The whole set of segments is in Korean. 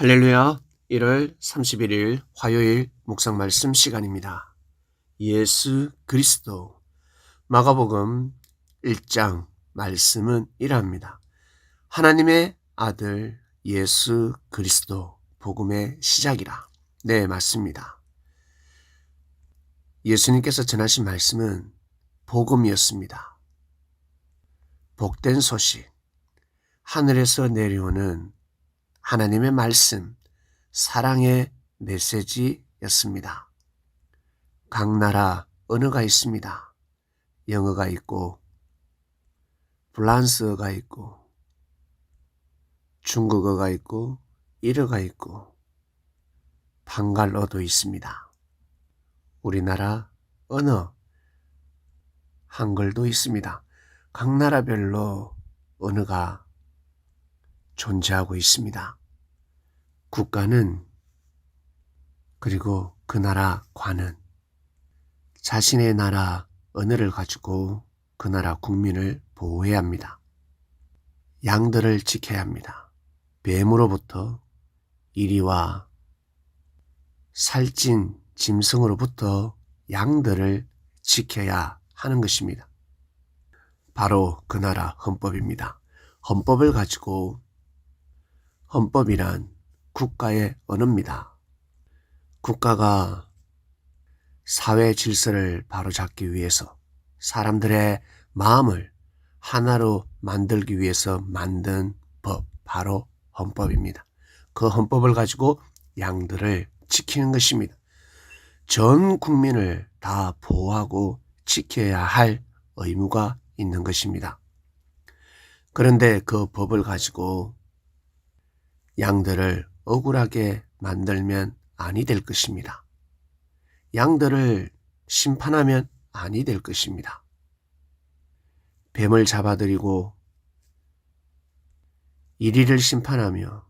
할렐루야. 1월 31일 화요일 묵상 말씀 시간입니다. 예수 그리스도. 마가복음 1장 말씀은 이러합니다. 하나님의 아들 예수 그리스도 복음의 시작이라. 네, 맞습니다. 예수님께서 전하신 말씀은 복음이었습니다. 복된 소식, 하늘에서 내려오는 하나님의 말씀, 사랑의 메시지였습니다. 각 나라 언어가 있습니다. 영어가 있고 프랑스어가 있고 중국어가 있고 일어가 있고 방갈어도 있습니다. 우리나라 언어 한글도 있습니다. 각 나라별로 언어가 존재하고 있습니다. 국가는 그리고 그 나라 관은 자신의 나라 언어를 가지고 그 나라 국민을 보호해야 합니다. 양들을 지켜야 합니다. 뱀으로부터 이리와 살찐 짐승으로부터 양들을 지켜야 하는 것입니다. 바로 그 나라 헌법입니다. 헌법을 가지고 헌법이란 국가의 언어입니다. 국가가 사회 질서를 바로잡기 위해서 사람들의 마음을 하나로 만들기 위해서 만든 법, 바로 헌법입니다. 그 헌법을 가지고 양들을 지키는 것입니다. 전 국민을 다 보호하고 지켜야 할 의무가 있는 것입니다. 그런데 그 법을 가지고 양들을 억울하게 만들면 아니 될 것입니다. 양들을 심판하면 아니 될 것입니다. 뱀을 잡아들이고 이리를 심판하며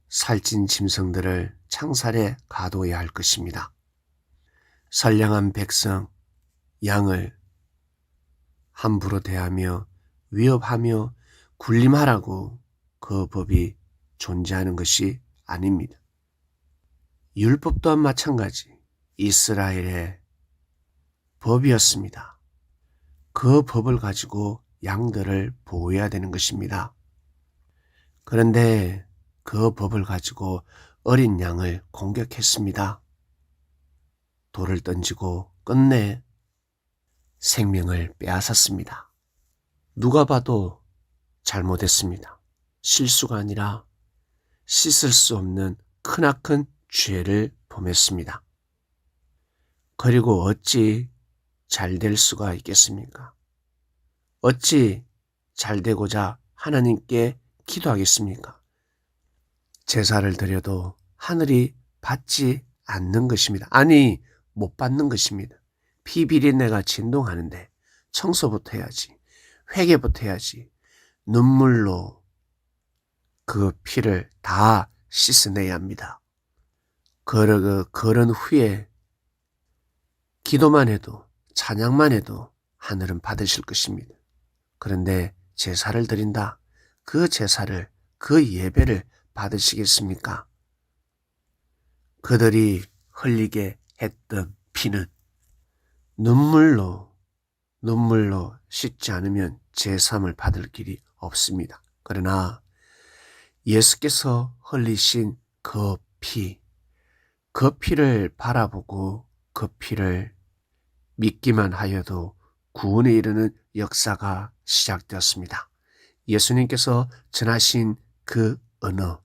살찐 짐승들을 창살에 가둬야 할 것입니다. 선량한 백성, 양을 함부로 대하며 위협하며 군림하라고 그 법이 존재하는 것이 아닙니다. 율법 또한 마찬가지 이스라엘의 법이었습니다. 그 법을 가지고 양들을 보호해야 되는 것입니다. 그런데 그 법을 가지고 어린 양을 공격했습니다. 돌을 던지고 끝내 생명을 빼앗았습니다. 누가 봐도 잘못했습니다. 실수가 아니라 씻을 수 없는 크나큰 죄를 범했습니다. 그리고 어찌 잘 될 수가 있겠습니까? 어찌 잘 되고자 하나님께 기도하겠습니까? 제사를 드려도 하늘이 받지 않는 것입니다. 아니, 못 받는 것입니다. 피비린내가 진동하는데 청소부터 해야지, 회개부터 해야지, 눈물로 그 피를 다 씻어내야 합니다. 그런 후에 기도만 해도 찬양만 해도 하늘은 받으실 것입니다. 그런데 제사를 드린다. 그 제사를 그 예배를 받으시겠습니까? 그들이 흘리게 했던 피는 눈물로 씻지 않으면 제사함을 받을 길이 없습니다. 그러나 예수께서 흘리신 그 피를 바라보고 그 피를 믿기만 하여도 구원에 이르는 역사가 시작되었습니다. 예수님께서 전하신 그 언어,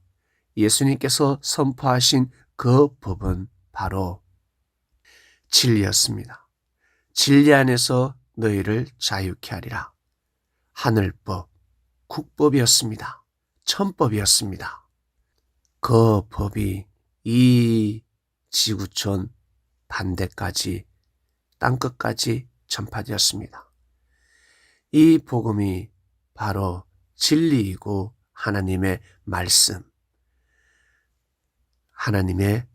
예수님께서 선포하신 그 법은 바로 진리였습니다. 진리 안에서 너희를 자유케 하리라. 하늘법, 국법이었습니다. 천법이었습니다. 그 법이 이 지구촌 반대까지 땅끝까지 전파되었습니다. 이 복음이 바로 진리이고 하나님의 말씀, 하나님의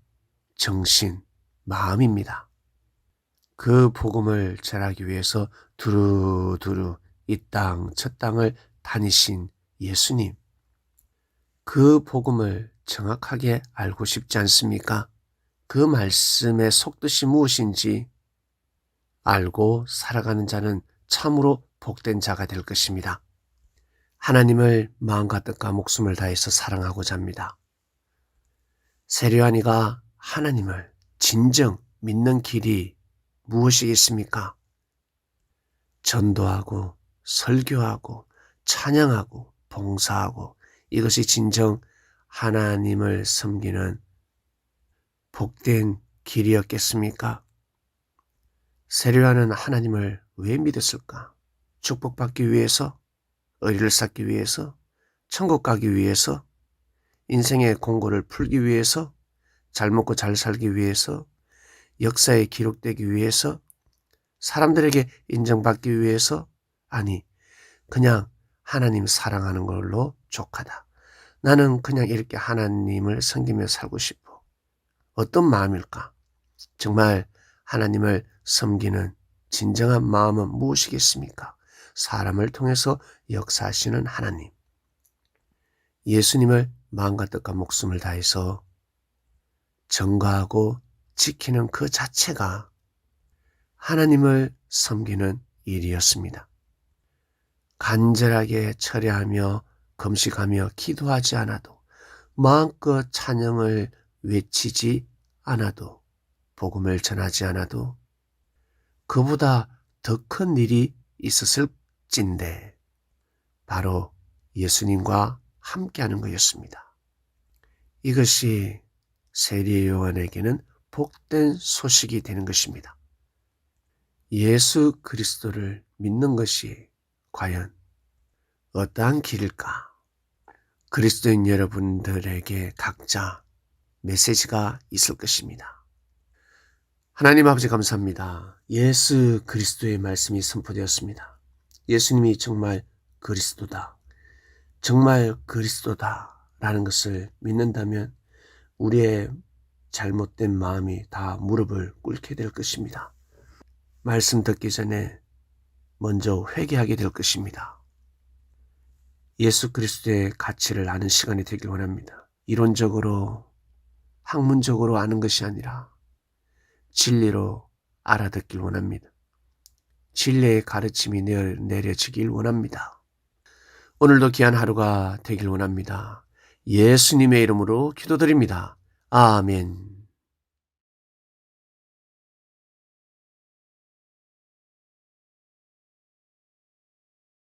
정신, 마음입니다. 그 복음을 전하기 위해서 두루두루 이 땅 저 땅을 다니신 예수님, 그 복음을 정확하게 알고 싶지 않습니까? 그 말씀의 속뜻이 무엇인지 알고 살아가는 자는 참으로 복된 자가 될 것입니다. 하나님을 마음과 뜻과 목숨을 다해서 사랑하고자 합니다. 세례요한이가 하나님을 진정 믿는 길이 무엇이겠습니까? 전도하고 설교하고 찬양하고 봉사하고 이것이 진정 하나님을 섬기는 복된 길이었겠습니까? 세례요한은 하나님을 왜 믿었을까? 축복받기 위해서? 의를 쌓기 위해서? 천국 가기 위해서? 인생의 공고를 풀기 위해서? 잘 먹고 잘 살기 위해서? 역사에 기록되기 위해서? 사람들에게 인정받기 위해서? 아니, 그냥 하나님 사랑하는 걸로 족하다. 나는 그냥 이렇게 하나님을 섬기며 살고 싶어. 어떤 마음일까? 정말 하나님을 섬기는 진정한 마음은 무엇이겠습니까? 사람을 통해서 역사하시는 하나님. 예수님을 마음과 뜻과 목숨을 다해서 전가하고 지키는 그 자체가 하나님을 섬기는 일이었습니다. 간절하게 철야하며 금식하며 기도하지 않아도 마음껏 찬양을 외치지 않아도 복음을 전하지 않아도 그보다 더 큰 일이 있었을진데 바로 예수님과 함께하는 것이었습니다. 이것이 세례요한에게는 복된 소식이 되는 것입니다. 예수 그리스도를 믿는 것이 과연 어떠한 길일까? 그리스도인 여러분들에게 각자 메시지가 있을 것입니다. 하나님 아버지 감사합니다. 예수 그리스도의 말씀이 선포되었습니다. 예수님이 정말 그리스도다. 정말 그리스도다 라는 것을 믿는다면 우리의 잘못된 마음이 다 무릎을 꿇게 될 것입니다. 말씀 듣기 전에 먼저 회개하게 될 것입니다. 예수 그리스도의 가치를 아는 시간이 되길 원합니다. 이론적으로 학문적으로 아는 것이 아니라 진리로 알아듣길 원합니다. 진리의 가르침이 내려지길 원합니다. 오늘도 귀한 하루가 되길 원합니다. 예수님의 이름으로 기도드립니다. 아멘.